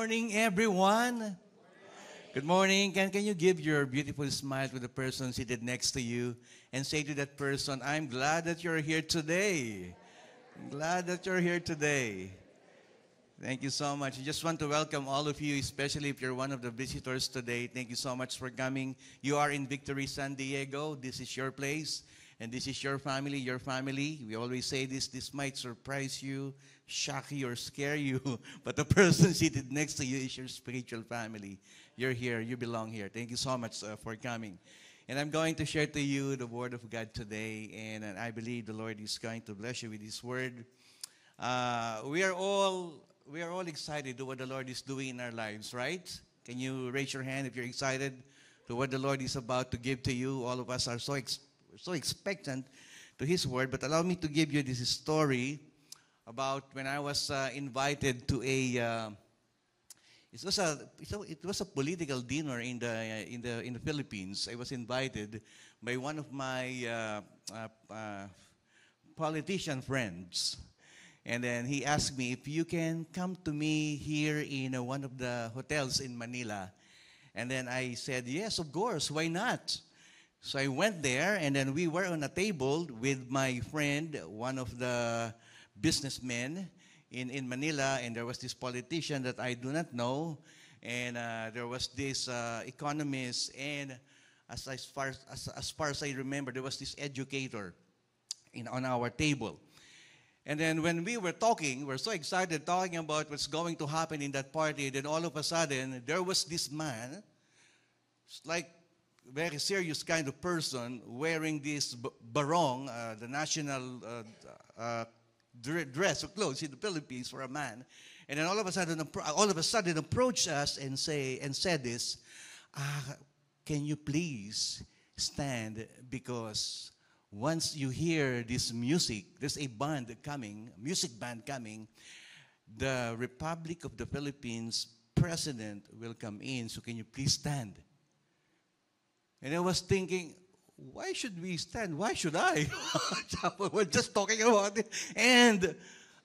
morning, everyone. Good morning. Can you give your beautiful smile to the person seated next to you and say to that person, I'm glad that you're here today. I'm glad that you're here today. Thank you so much. I just want to welcome all of you, especially if you're one of the visitors today. Thank you so much for coming. You are in Victory San Diego. This is your place, and this is your family, your family. We always say this might surprise you, shock you, or scare you, but the person seated next to you is your spiritual family. You're here. You belong here. Thank you so much for coming. And I'm going to share to you the Word of God today, and I believe the Lord is going to bless you with His Word. We are all excited to what the Lord is doing in our lives, right? Can you raise your hand if you're excited to what the Lord is about to give to you? All of us are so expectant to His Word. But allow me to give you this story about when I was invited to it was a political dinner in the Philippines. I was invited by one of my politician friends. And then he asked me if you can come to me here in one of the hotels in Manila. And then I said, yes, of course, why not? So I went there, and then we were on a table with my friend, one of the businessmen in Manila, and there was this politician that I do not know, and there was this economist, and as far as I remember, there was this educator on our table. And then when we were talking, we're so excited talking about what's going to happen in that party. Then all of a sudden, there was this man, like very serious kind of person, wearing this barong, the national dress or clothes in the Philippines for a man. And then all of a sudden approached us and said this, can you please stand, because once you hear this music, there's a music band coming, the Republic of the Philippines president will come in, so can you please stand? And I was thinking, why should we stand? Why should I? We're just talking about it. And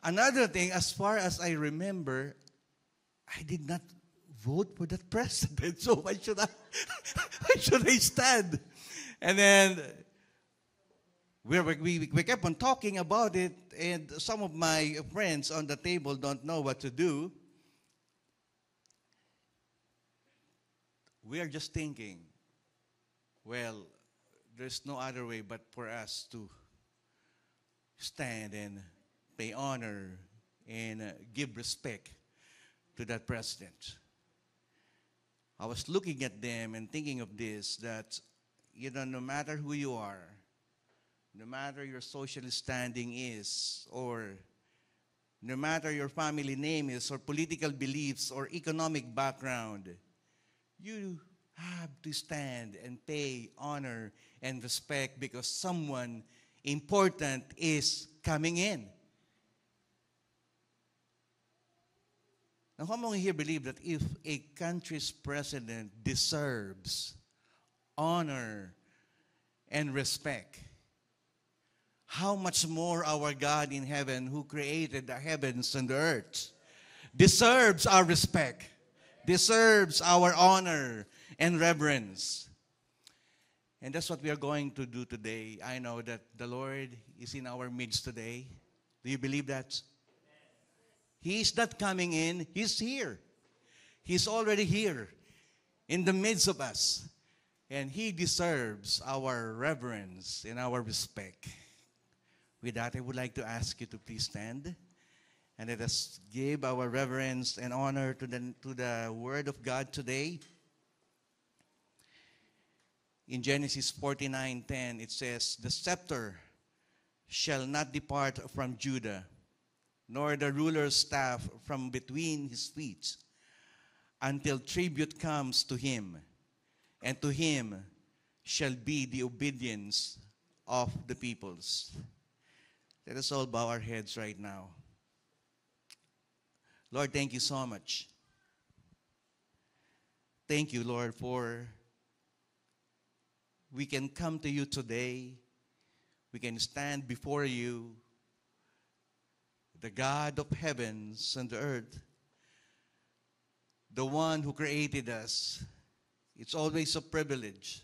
another thing, as far as I remember, I did not vote for that president, so why should I stand? And then we kept on talking about it, and some of my friends on the table don't know what to do. We are just thinking, well, there's no other way but for us to stand and pay honor and give respect to that president. I was looking at them and thinking of this, that, no matter who you are, no matter your social standing is, or no matter your family name is, or political beliefs, or economic background, you have to stand and pay honor and respect because someone important is coming in. Now, how many here believe that if a country's president deserves honor and respect, how much more our God in heaven, who created the heavens and the earth, deserves our respect, deserves our honor and reverence. And that's what we are going to do today. I know that the Lord is in our midst today. Do you believe that? He is not coming in, He's here. He's already here in the midst of us. And He deserves our reverence and our respect. With that, I would like to ask you to please stand and let us give our reverence and honor to the Word of God today. In Genesis 49:10, it says, the scepter shall not depart from Judah, nor the ruler's staff from between his feet, until tribute comes to him, and to him shall be the obedience of the peoples. Let us all bow our heads right now. Lord, thank you so much. Thank you, Lord, for we can come to you today. We can stand before you, the God of heavens and the earth, the one who created us. It's always a privilege,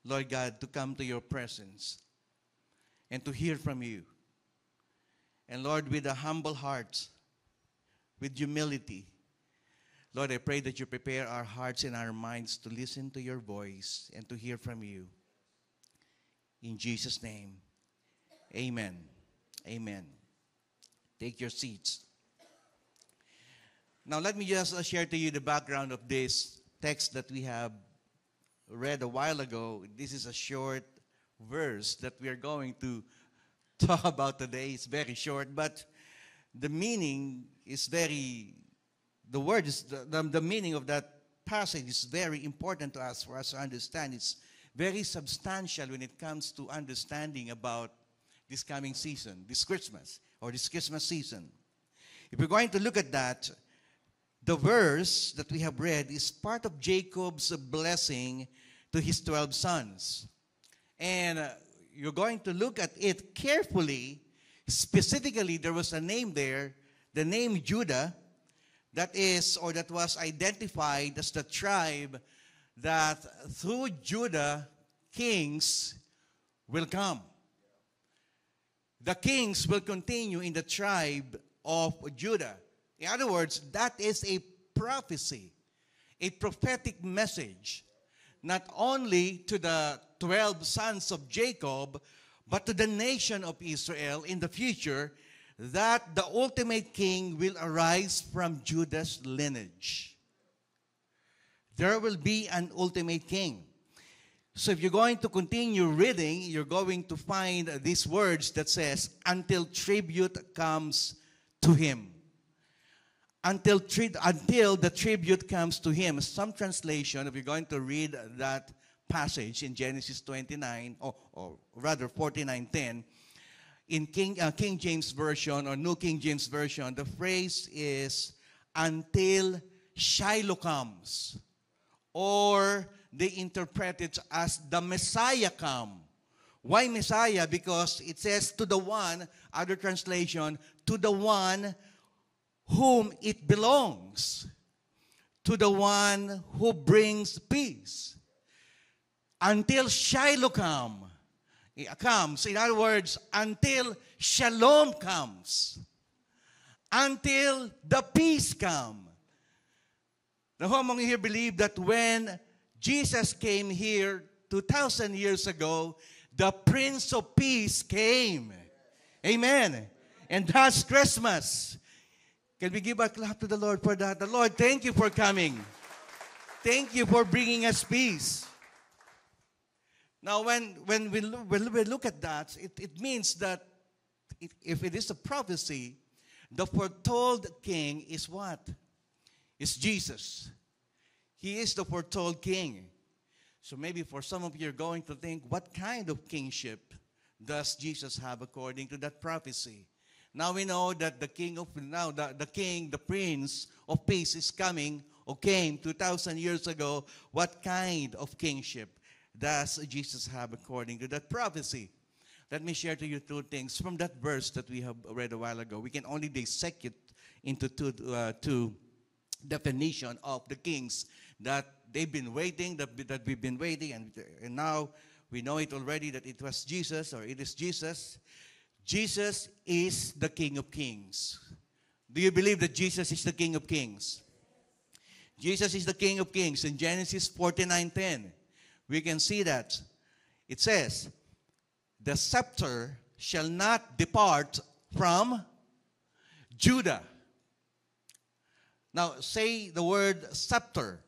Lord God, to come to your presence and to hear from you. And Lord, with a humble heart, with humility, Lord, I pray that you prepare our hearts and our minds to listen to your voice and to hear from you. In Jesus' name, amen. Amen. Take your seats. Now, let me just share to you the background of this text that we have read a while ago. This is a short verse that we are going to talk about today. It's very short, but the meaning is very, the word is, the meaning of that passage is very important to us, for us to understand. It's very substantial when it comes to understanding about this coming season, this Christmas, or this Christmas season. If we're going to look at that, the verse that we have read is part of Jacob's blessing to his 12 sons. And you're going to look at it carefully. Specifically, there was a name there, the name Judah, that is, or that was identified as the tribe that through Judah, kings will come. The kings will continue in the tribe of Judah. In other words, that is a prophecy, a prophetic message, not only to the 12 sons of Jacob, but to the nation of Israel in the future, that the ultimate king will arise from Judah's lineage. There will be an ultimate king. So if you're going to continue reading, you're going to find these words that says, until tribute comes to him. Until the tribute comes to him. Some translation, if you're going to read that passage in Genesis 29, or rather 49:10, in King James Version or New King James Version, the phrase is, until Shiloh comes. Or they interpret it as the Messiah come. Why Messiah? Because it says to the one, other translation, to the one whom it belongs, to the one who brings peace. Until Shiloh comes. In other words, until Shalom comes. Until the peace comes. Now, how many here believe that when Jesus came here 2,000 years ago, the Prince of Peace came? Amen. And that's Christmas. Can we give a clap to the Lord for that? The Lord, thank you for coming. Thank you for bringing us peace. Now, when we look at that, it means that if it is a prophecy, the foretold king is what? It's Jesus. He is the foretold king. So maybe for some of you, you're going to think, what kind of kingship does Jesus have according to that prophecy? Now we know that the king, the Prince of Peace is coming, or came 2,000 years ago. What kind of kingship does Jesus have according to that prophecy? Let me share to you two things from that verse that we have read a while ago. We can only dissect it into two definition of the kings that they've been waiting, that we've been waiting, and now we know it already that it was Jesus, or it is Jesus. Jesus is the King of Kings. Do you believe that Jesus is the King of Kings? Jesus is the King of Kings. In Genesis 49:10, we can see that. It says, the scepter shall not depart from Judah. Now, say the word scepter.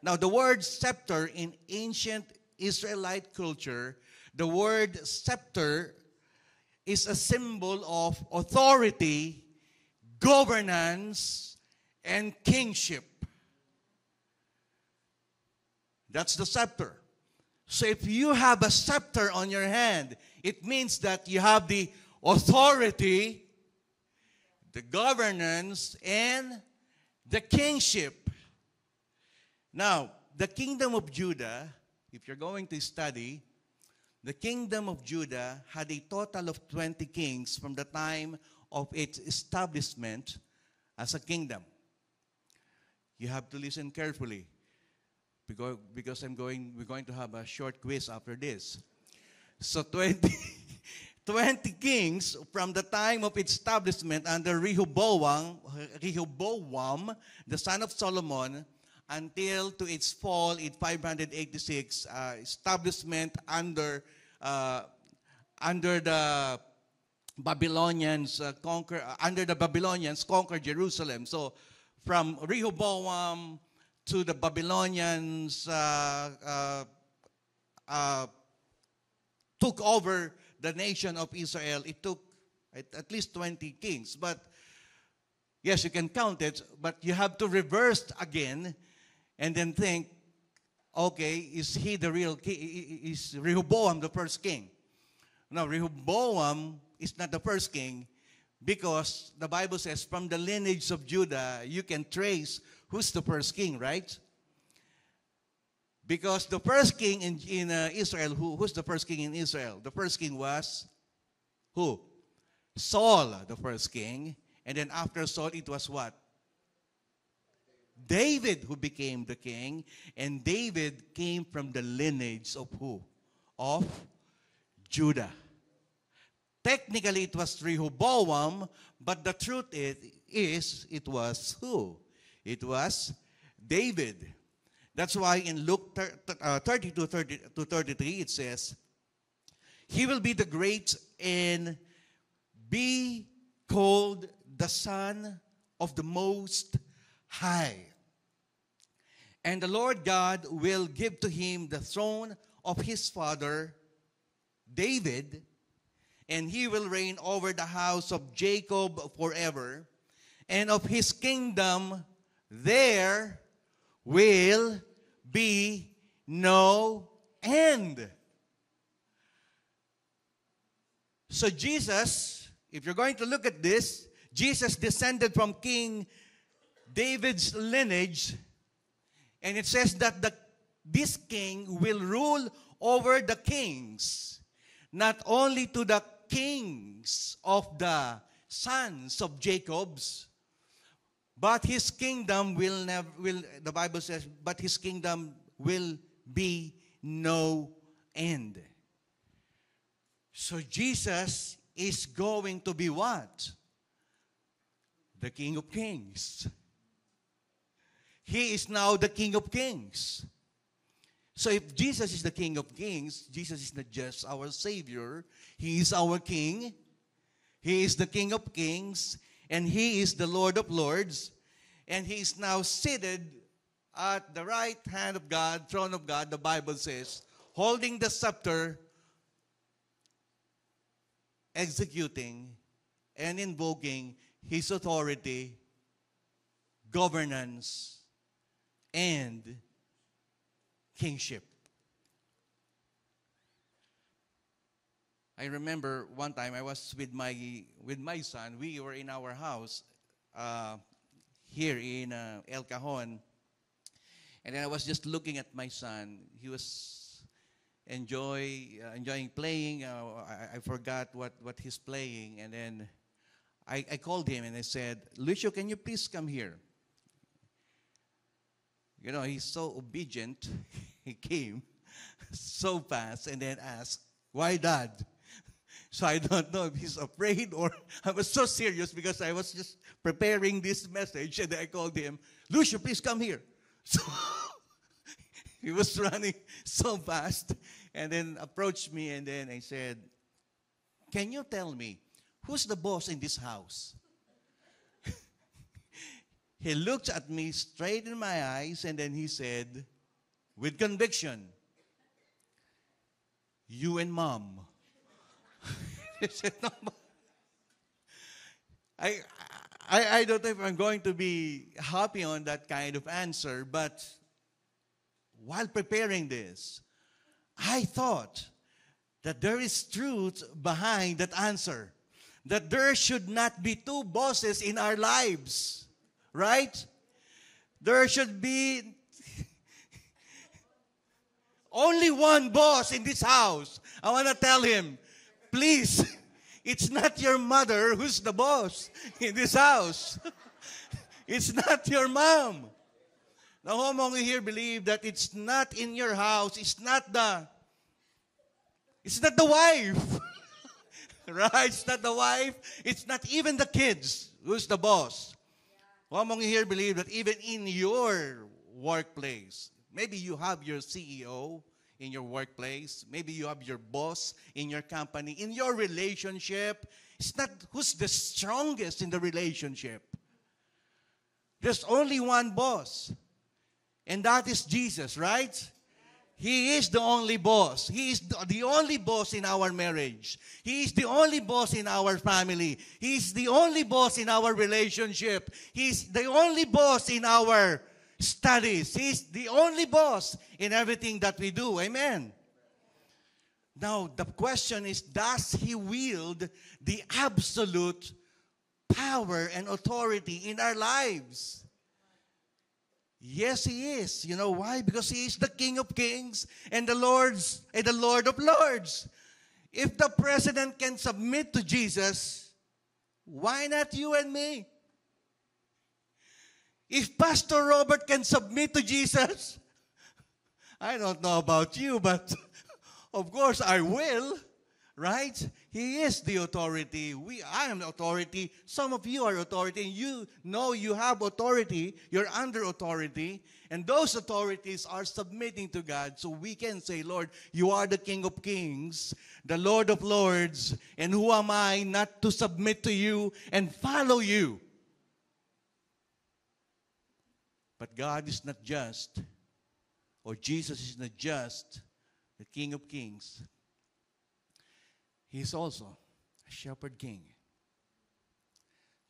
Now, the word scepter in ancient Israelite culture, the word scepter is a symbol of authority, governance, and kingship. That's the scepter. So if you have a scepter on your hand, it means that you have the authority, the governance, and the kingship. Now, the kingdom of Judah, if you're going to study, the kingdom of Judah had a total of 20 kings from the time of its establishment as a kingdom. You have to listen carefully because we're going to have a short quiz after this. So 20 kings from the time of its establishment under Rehoboam, the son of Solomon, until to its fall in 586, establishment under the Babylonians conquered Jerusalem. So from Rehoboam to the Babylonians took over the nation of Israel. It took at least 20 kings. But yes, you can count it, but you have to reverse again and then think, okay, is he the real king? Is Rehoboam the first king? No, Rehoboam is not the first king because the Bible says from the lineage of Judah, you can trace who's the first king, right? Because the first king in Israel, who's the first king in Israel? The first king was who? Saul, the first king. And then after Saul, it was what? David who became the king. And David came from the lineage of who? Of Judah. Technically, it was Rehoboam, but the truth is it was who? It was David. That's why in Luke 32:33 it says, he will be the great and be called the Son of the Most High. And the Lord God will give to him the throne of his father David, and he will reign over the house of Jacob forever, and of his kingdom there will be no end. So Jesus, if you're going to look at this, Jesus descended from King David's lineage, and it says that this king will rule over the kings, not only to the kings of the sons of Jacob's, but his kingdom the Bible says, but his kingdom will be no end. So Jesus is going to be what? The King of Kings. He is now the King of Kings. So if Jesus is the King of Kings, Jesus is not just our Savior. He is our King. He is the King of Kings. And He is the Lord of Lords. And He is now seated at the right hand of God, throne of God, the Bible says, holding the scepter, executing and invoking His authority, governance, and kingship. I remember one time I was with my son. We were in our house here in El Cajon, and then I was just looking at my son. He was enjoying playing. I forgot what he's playing, and then I called him and I said, "Lucio, can you please come here?" You know, he's so obedient. He came so fast and then asked, "Why, Dad?" So I don't know if he's afraid or I was so serious because I was just preparing this message and I called him, "Lucio, please come here." So he was running so fast and then approached me and then I said, "Can you tell me, who's the boss in this house?" He looked at me straight in my eyes and then he said, with conviction, "You and Mom." I said, "No, I don't know if I'm going to be happy on that kind of answer, but while preparing this, I thought that there is truth behind that answer, that there should not be two bosses in our lives. Right? There should be only one boss in this house. I want to tell him, please, it's not your mother who's the boss in this house. It's not your mom. Now, who among you here believe that it's not in your house, it's not the wife, right? It's not the wife, it's not even the kids who's the boss. Who among you here believe that even in your workplace, maybe you have your CEO in your workplace, maybe you have your boss in your company, in your relationship, it's not who's the strongest in the relationship. There's only one boss, and that is Jesus, right? He is the only boss. He is the only boss in our marriage. He is the only boss in our family. He is the only boss in our relationship. He is the only boss in our studies. He is the only boss in everything that we do. Amen. Now, the question is, does He wield the absolute power and authority in our lives? Yes, He is. You know why? Because He is the King of Kings and the Lord of Lords. If the president can submit to Jesus, why not you and me? If Pastor Robert can submit to Jesus, I don't know about you, but of course I will, right? He is the authority. I am the authority. Some of you are authority, and you know you have authority. You're under authority, and those authorities are submitting to God. So we can say, Lord, you are the King of Kings, the Lord of Lords, and who am I not to submit to you and follow you? But God is not just, or Jesus is not just the King of Kings. He is also a shepherd king.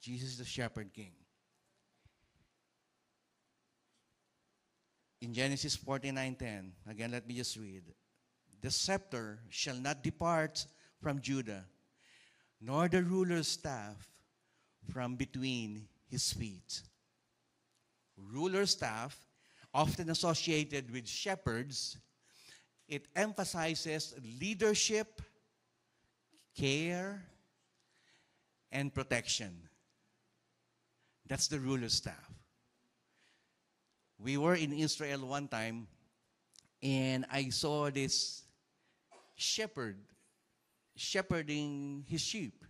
Jesus is the shepherd king. In Genesis 49:10, again, let me just read. The scepter shall not depart from Judah, nor the ruler's staff from between his feet. Ruler's staff, often associated with shepherds, it emphasizes leadership, care, and protection. That's the ruler's staff. We were in Israel one time, and I saw this shepherd shepherding his sheep.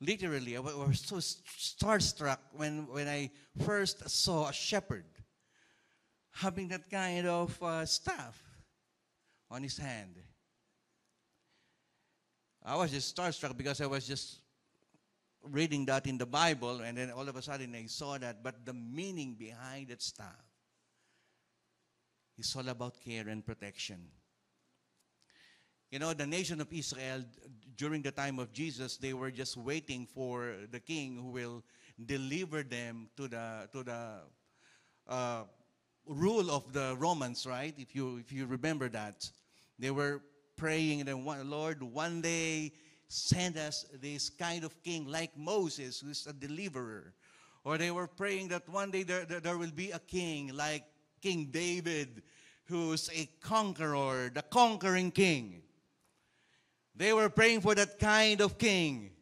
Literally, I was so starstruck when I first saw a shepherd having that kind of staff on his hand. I was just starstruck because I was just reading that in the Bible, and then all of a sudden I saw that. But the meaning behind that staff is all about care and protection. You know, the nation of Israel, during the time of Jesus, they were just waiting for the king who will deliver them to the rule of the Romans, right? If you remember that, they were praying, and Lord, one day send us this kind of king like Moses, who's a deliverer. Or they were praying that one day there will be a king like King David, who's a conqueror, the conquering king. They were praying for that kind of king.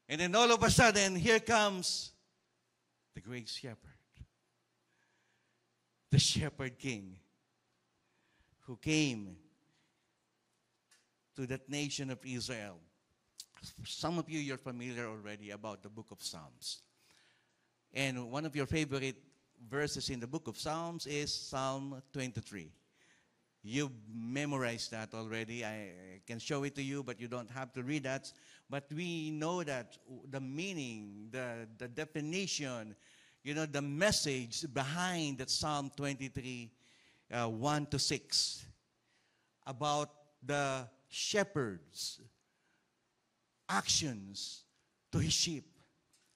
And then all of a sudden, here comes the great shepherd. The shepherd king who came to that nation of Israel. Some of you, you're familiar already about the book of Psalms. And one of your favorite verses in the book of Psalms is Psalm 23. You memorized that already. I can show it to you, but you don't have to read that. But we know that the meaning, the definition, you know, the message behind that Psalm 23, 1 to 6, about the shepherd's actions to his sheep.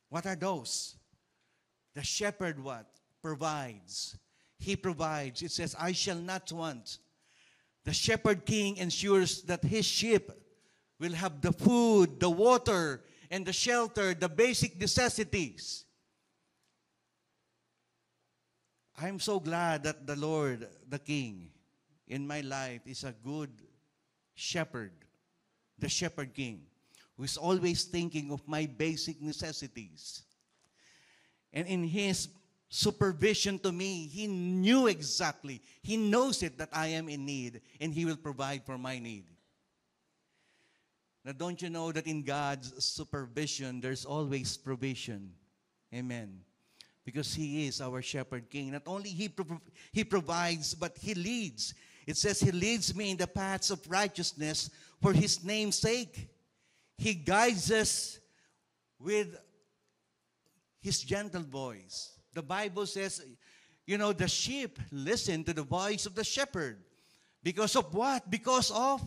What are those? The shepherd what? Provides. He provides. It says, I shall not want. The shepherd king ensures that his sheep will have the food, the water, and the shelter, the basic necessities. I'm so glad that the Lord, the King, in my life is a good shepherd, the shepherd king, who is always thinking of my basic necessities. And in his supervision to me. He knew exactly. He knows it that I am in need, and He will provide for my need. Now, don't you know that in God's supervision, there's always provision? Amen. Because He is our shepherd king. Not only He provides, but He leads. It says He leads me in the paths of righteousness for His name's sake. He guides us with His gentle voice. The Bible says, the sheep listen to the voice of the shepherd. Because of what? Because of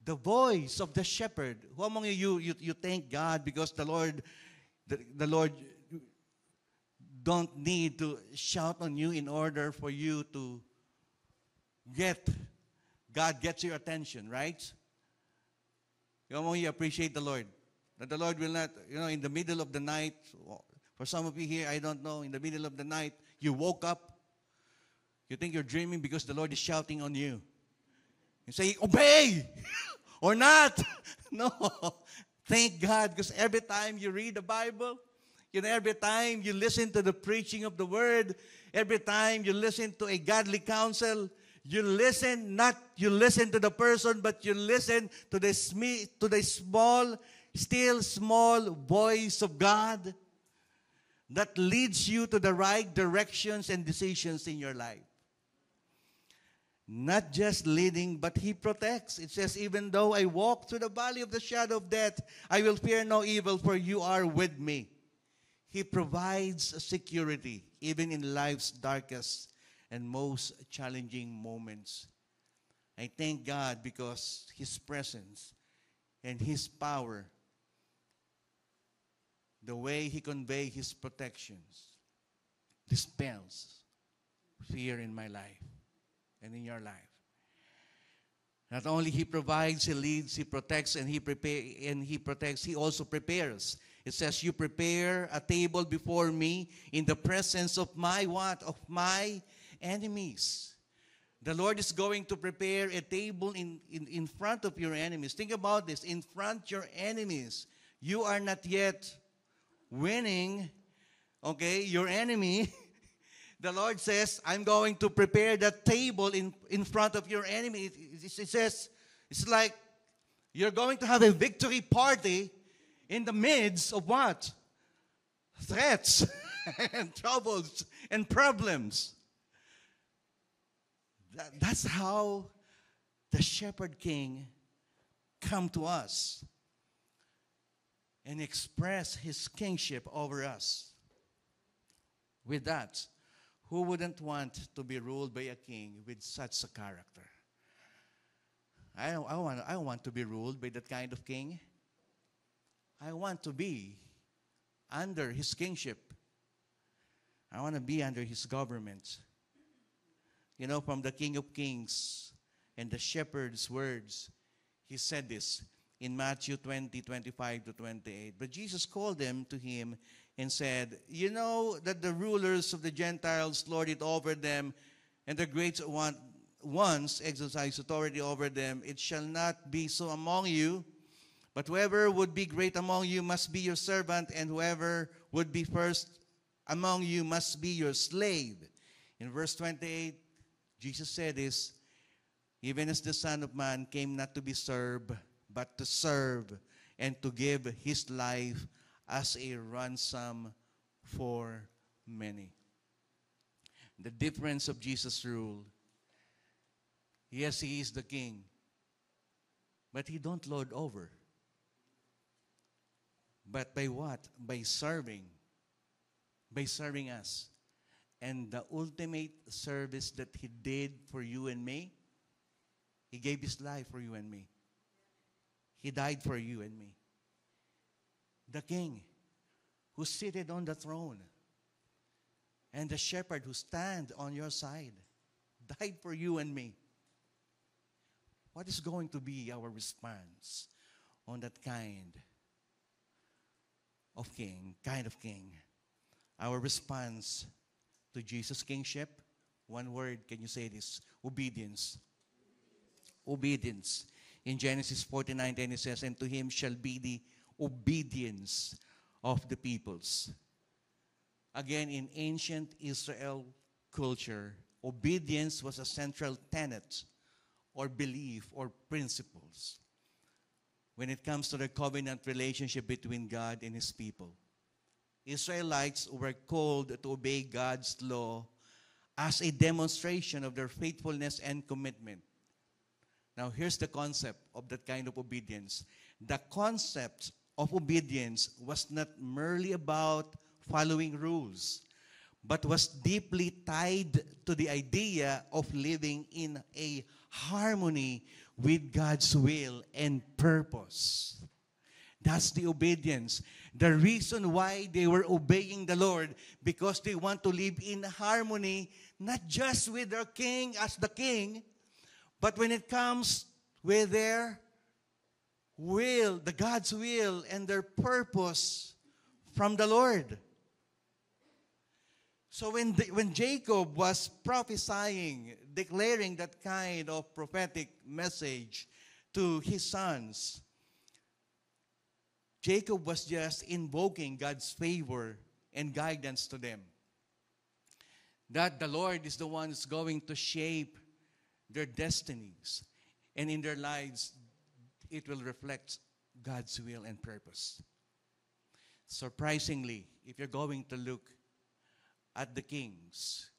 the voice of the shepherd. Who among you thank God because the Lord don't need to shout on you in order for you to God gets your attention, right? You among you appreciate the Lord. That the Lord will not, in the middle of the night, for some of you here, I don't know, in the middle of the night, you woke up, you think you're dreaming because the Lord is shouting on you. You say, obey! Or not. No. Thank God, because every time you read the Bible, every time you listen to the preaching of the Word, every time you listen to a godly counsel, you listen to the person, but you listen to the still small voice of God that leads you to the right directions and decisions in your life. Not just leading, but He protects. It says, even though I walk through the valley of the shadow of death, I will fear no evil, for you are with me. He provides security, even in life's darkest and most challenging moments. I thank God because His presence and His power, the way He conveys His protections, dispels fear in my life and in your life. Not only He provides, He leads, He protects, and He protects, He also prepares. It says, you prepare a table before me in the presence of my what? Of my enemies. The Lord is going to prepare a table in front of your enemies. Think about this. In front of your enemies. You are not yet winning, okay, your enemy. The Lord says, I'm going to prepare that table in front of your enemy. It says, it's like you're going to have a victory party in the midst of what? Threats and troubles and problems. That's how the shepherd king come to us and express his kingship over us. With that, who wouldn't want to be ruled by a king with such a character? I want to be ruled by that kind of king. I want to be under his kingship. I want to be under his government. From the King of Kings and the shepherd's words, he said this in Matthew 20:25-28. But Jesus called them to him and said, you know that the rulers of the Gentiles lord it over them, and the great ones exercise authority over them. It shall not be so among you, but whoever would be great among you must be your servant, and whoever would be first among you must be your slave. In verse 28, Jesus said this, even as the Son of Man came not to be served, but to serve and to give his life as a ransom for many. The difference of Jesus' rule, yes, he is the king, but he don't lord over. But by what? By serving us. And the ultimate service that he did for you and me, he gave his life for you and me. He died for you and me. The king who seated on the throne and the shepherd who stands on your side died for you and me. What is going to be our response on that kind of king? Our response to Jesus' kingship, one word, can you say this? Obedience. Obedience. In Genesis 49:10 it says, and to him shall be the obedience of the peoples. Again, in ancient Israel culture, obedience was a central tenet or belief or principles when it comes to the covenant relationship between God and His people. Israelites were called to obey God's law as a demonstration of their faithfulness and commitment. Now, here's the concept of that kind of obedience. The concept of obedience was not merely about following rules, but was deeply tied to the idea of living in a harmony with God's will and purpose. That's the obedience. The reason why they were obeying the Lord, because they want to live in harmony, not just with their king as the king, but when it comes with their will, the God's will and their purpose from the Lord. So when Jacob was prophesying, declaring that kind of prophetic message to his sons, Jacob was just invoking God's favor and guidance to them. That the Lord is the one who's going to shape their destinies. And in their lives, it will reflect God's will and purpose. Surprisingly, if you're going to look at the kings,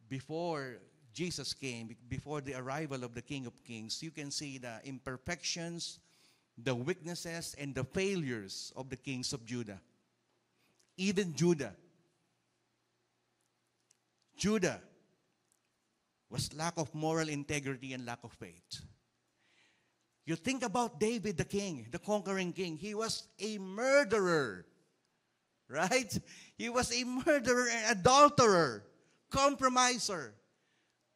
before Jesus came, before the arrival of the King of Kings, you can see the imperfections, the weaknesses, and the failures of the kings of Judah. Even Judah was lack of moral integrity and lack of faith. You think about David the king, the conquering king. He was a murderer, right? He was a murderer and adulterer, compromiser.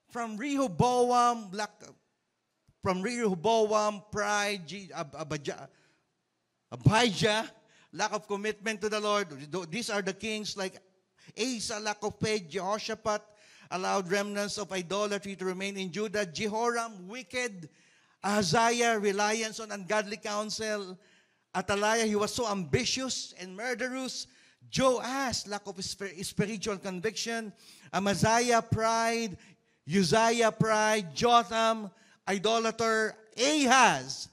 From Rehoboam, pride, Abijah, lack of commitment to the Lord. These are the kings like Asa, lack of faith. Jehoshaphat allowed remnants of idolatry to remain in Judah. Jehoram, wicked. Ahaziah, reliance on ungodly counsel. Athaliah, he was so ambitious and murderous. Joash, lack of spiritual conviction. Amaziah, pride. Uzziah, pride. Jotham, idolater. Ahaz,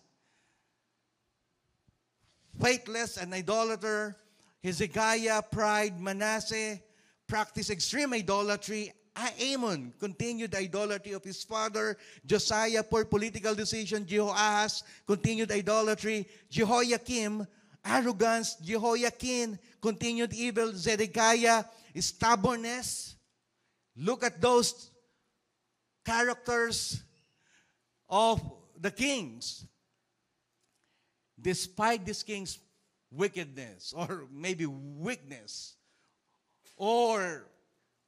faithless and idolater. Hezekiah, pride. Manasseh, practiced extreme idolatry. Amon continued the idolatry of his father. Josiah, poor political decision. Jehoahaz, continued idolatry. Jehoiakim, arrogance. Jehoiakim, continued evil. Zedekiah, stubbornness. Look at those characters of the kings. Despite this king's wickedness, or maybe weakness, or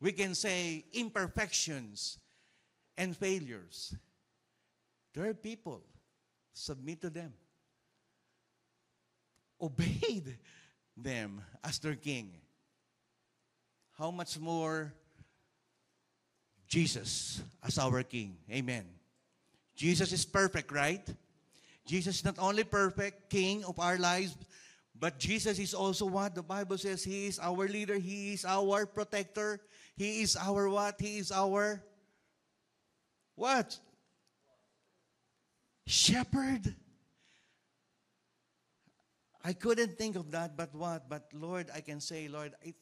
we can say imperfections and failures, their people submit to them, obeyed them as their king. How much more Jesus as our king? Amen. Jesus is perfect, right? Jesus is not only perfect, king of our lives, but Jesus is also what? The Bible says He is our leader. He is our protector. He is our what? He is our what? Shepherd. I couldn't think of that, but what? But Lord, I can say, Lord, it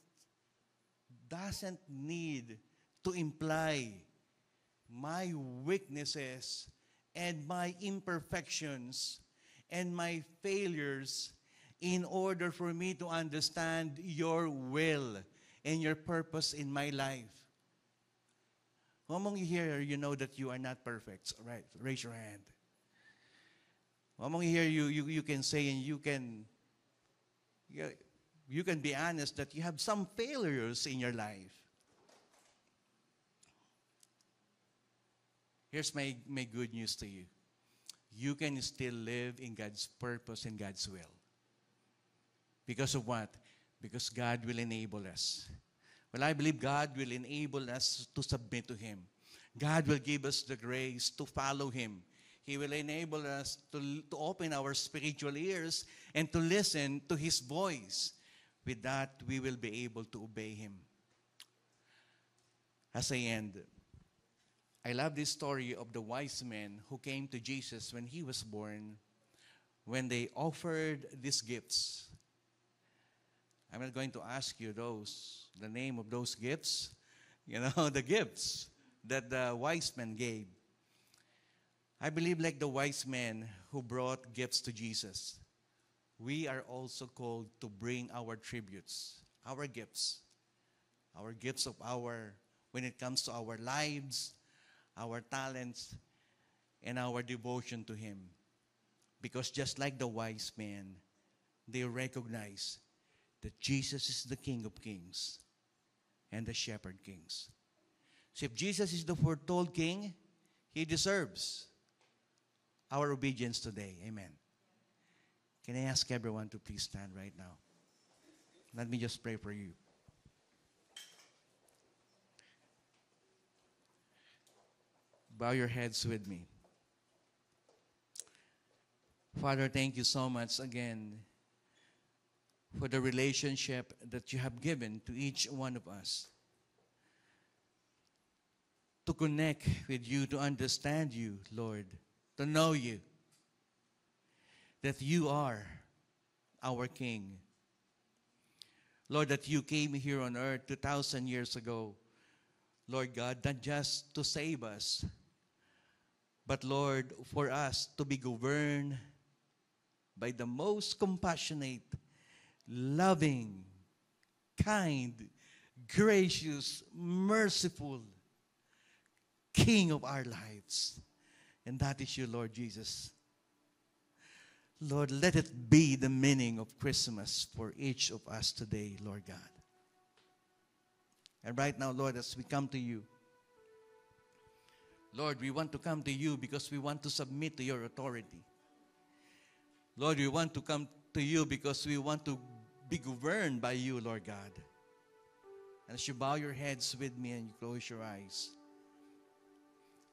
doesn't need to imply my weaknesses and my imperfections and my failures in order for me to understand your will and your purpose in my life. How among you here, you know that you are not perfect? Right, raise your hand. How among you here, you can say and you can be honest that you have some failures in your life. Here's my good news to you. You can still live in God's purpose and God's will. Because of what? Because God will enable us. Well, I believe God will enable us to submit to Him. God will give us the grace to follow Him. He will enable us to open our spiritual ears and to listen to His voice. With that, we will be able to obey Him. As I end, I love this story of the wise men who came to Jesus when He was born, when they offered these gifts. I'm not going to ask you the name of those gifts, the gifts that the wise men gave. I believe like the wise men who brought gifts to Jesus, we are also called to bring our tributes, our gifts when it comes to our lives, our talents, and our devotion to Him. Because just like the wise men, they recognize that Jesus is the King of Kings and the Shepherd Kings. So if Jesus is the foretold King, He deserves our obedience today. Amen. Can I ask everyone to please stand right now? Let me just pray for you. Bow your heads with me. Father, thank you so much again for the relationship that you have given to each one of us. To connect with you, to understand you, Lord, to know you, that you are our King. Lord, that you came here on earth 2,000 years ago, Lord God, not just to save us, but Lord, for us to be governed by the most compassionate, loving, kind, gracious, merciful King of our lives. And that is you, Lord Jesus. Lord, let it be the meaning of Christmas for each of us today, Lord God. And right now, Lord, as we come to you, Lord, we want to come to you because we want to submit to your authority. Lord, we want to come to you because we want to be governed by you, Lord God. And as you bow your heads with me and you close your eyes,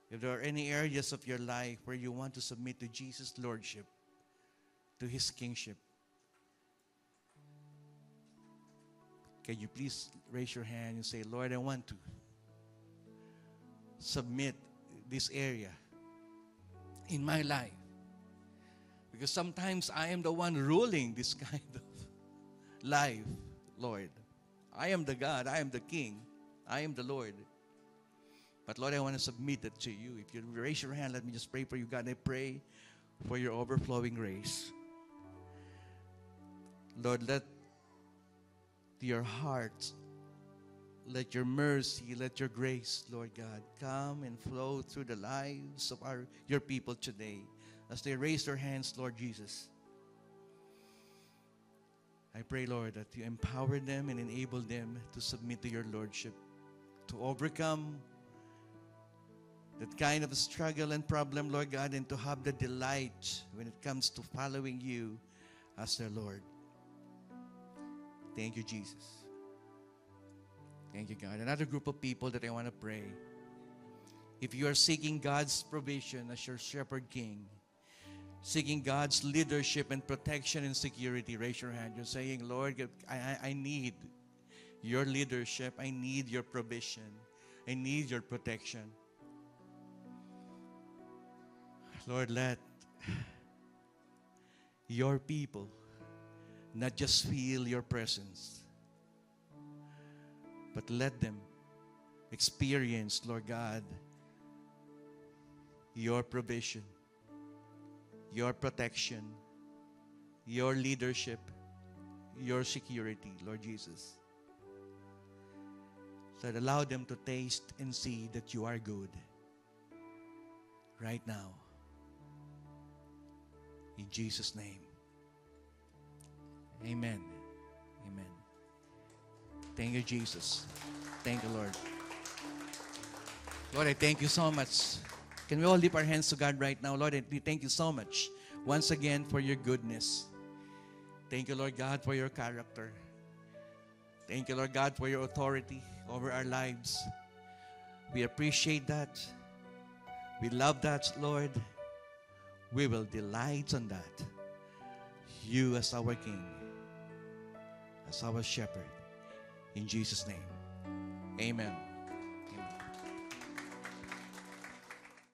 if there are any areas of your life where you want to submit to Jesus' lordship, to His kingship, can you please raise your hand and say, Lord, I want to submit this area in my life. Because sometimes I am the one ruling this kind of life, Lord. I am the God, I am the King, I am the Lord. But Lord, I want to submit it to you. If you raise your hand, let me just pray for you. God, I pray for your overflowing grace. Lord, let your heart, let your mercy, let your grace, Lord God, come and flow through the lives of your people today. As they raise their hands, Lord Jesus, I pray, Lord, that you empower them and enable them to submit to your lordship, to overcome that kind of struggle and problem, Lord God, and to have the delight when it comes to following you as their Lord. Thank you, Jesus. Thank you, God. Another group of people that I want to pray. If you are seeking God's provision as your shepherd king, seeking God's leadership and protection and security, raise your hand. You're saying, Lord, I need your leadership. I need your provision. I need your protection. Lord, let your people not just feel your presence, but let them experience, Lord God, your provision, your protection, your leadership, your security, Lord Jesus. Lord, allow them to taste and see that you are good right now. In Jesus' name. Amen. Amen. Thank you, Jesus. Thank you, Lord. Lord, I thank you so much. Can we all lift our hands to God right now? Lord, we thank you so much once again for your goodness. Thank you, Lord God, for your character. Thank you, Lord God, for your authority over our lives. We appreciate that. We love that, Lord. We will delight on that. You as our King, as our shepherd. In Jesus' name, amen.